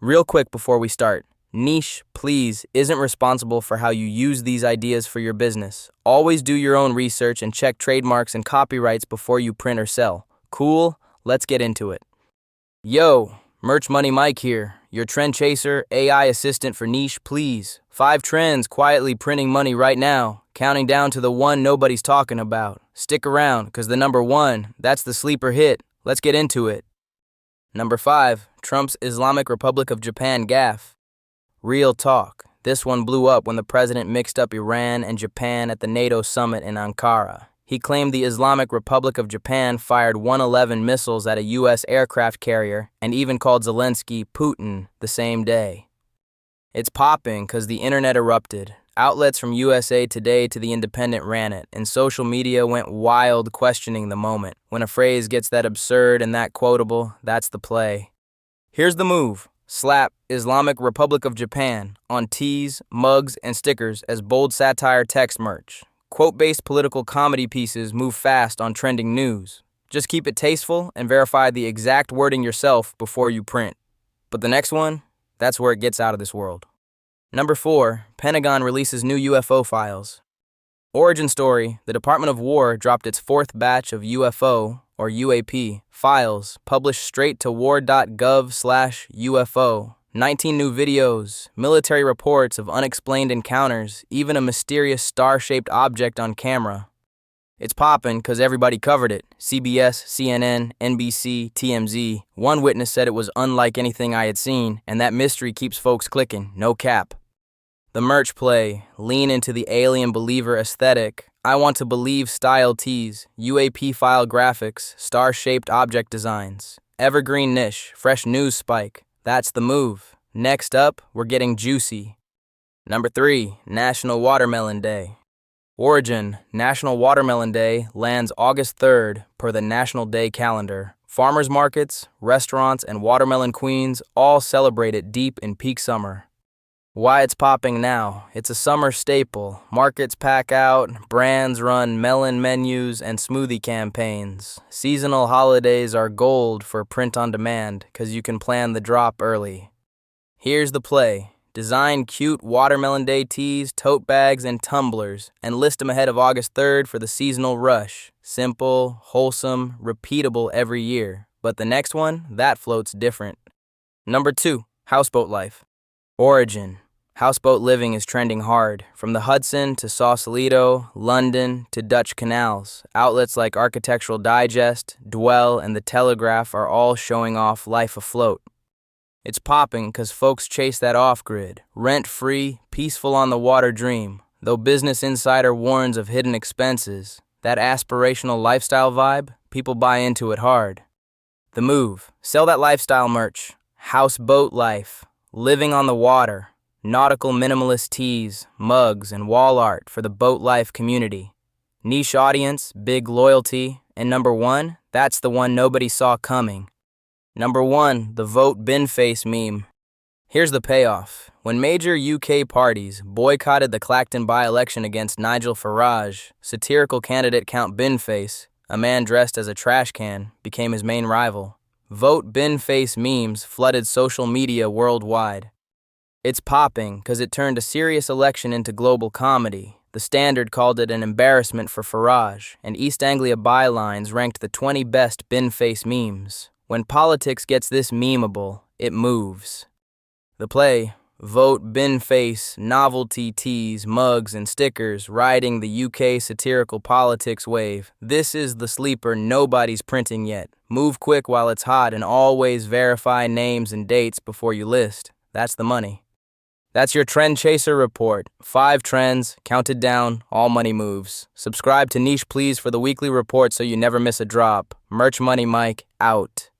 Real quick before we start, niche, please, isn't responsible for how you use these ideas for your business. Always do your own research and check trademarks and copyrights before you print or sell. Cool? Let's get into it. Yo, Merch Money Mike here, your trend chaser, AI assistant for niche, please. 5 trends quietly printing money right now, counting down to the one nobody's talking about. Stick around, because the number 1, that's the sleeper hit. Let's get into it. Number 5, Trump's Islamic Republic of Japan gaffe. Real talk. This one blew up when the president mixed up Iran and Japan at the NATO summit in Ankara. He claimed the Islamic Republic of Japan fired 111 missiles at a U.S. aircraft carrier and even called Zelensky Putin the same day. It's popping because the internet erupted. Outlets from USA Today to The Independent ran it, and social media went wild questioning the moment. When a phrase gets that absurd and that quotable, that's the play. Here's the move. Slap Islamic Republic of Japan on tees, mugs, and stickers as bold satire text merch. Quote-based political comedy pieces move fast on trending news. Just keep it tasteful and verify the exact wording yourself before you print. But the next one, that's where it gets out of this world. Number 4, Pentagon releases new UFO files. Origin story, the Department of War dropped its 4th batch of UFO, or UAP, files published straight to war.gov/UFO. 19 new videos, military reports of unexplained encounters, even a mysterious star-shaped object on camera. It's poppin' because everybody covered it. CBS, CNN, NBC, TMZ. One witness said it was unlike anything I had seen, and that mystery keeps folks clicking, no cap. The merch play, lean into the alien believer aesthetic. I want to believe style tees, UAP file graphics, star-shaped object designs. Evergreen niche, fresh news spike. That's the move. Next up, we're getting juicy. Number 3, National Watermelon Day. Origin, National Watermelon Day lands August 3rd per the National Day calendar. Farmers markets, restaurants, and watermelon queens all celebrate it deep in peak summer. Why it's popping now? It's a summer staple. Markets pack out, brands run melon menus and smoothie campaigns. Seasonal holidays are gold for print on demand because you can plan the drop early. Here's the play. Design cute Watermelon Day tees, tote bags, and tumblers, and list them ahead of August 3rd for the seasonal rush. Simple, wholesome, repeatable every year. But the next one, that floats different. Number 2, Houseboat Life. Origin. Houseboat living is trending hard. From the Hudson to Sausalito, London to Dutch canals. Outlets like Architectural Digest, Dwell, and The Telegraph are all showing off life afloat. It's popping because folks chase that off-grid, rent-free, peaceful on the water dream. Though Business Insider warns of hidden expenses, that aspirational lifestyle vibe, people buy into it hard. The move. Sell that lifestyle merch. Houseboat life. Living on the water. Nautical minimalist tees, mugs, and wall art for the boat life community. Niche audience, big loyalty, and number 1, that's the one nobody saw coming. Number 1, the vote bin face meme. Here's the payoff. When major UK parties boycotted the Clacton by-election against Nigel Farage, satirical candidate Count Binface, a man dressed as a trash can, became his main rival. Vote bin face memes flooded social media worldwide. It's popping because it turned a serious election into global comedy. The Standard called it an embarrassment for Farage, and East Anglia bylines ranked the 20 best bin-face memes. When politics gets this memeable, it moves. The play, vote bin-face, novelty tees, mugs, and stickers riding the UK satirical politics wave. This is the sleeper nobody's printing yet. Move quick while it's hot and always verify names and dates before you list. That's the money. That's your Trend Chaser report. 5 trends, counted down, all money moves. Subscribe to Niche Please for the weekly report so you never miss a drop. Merch Money Mike, out.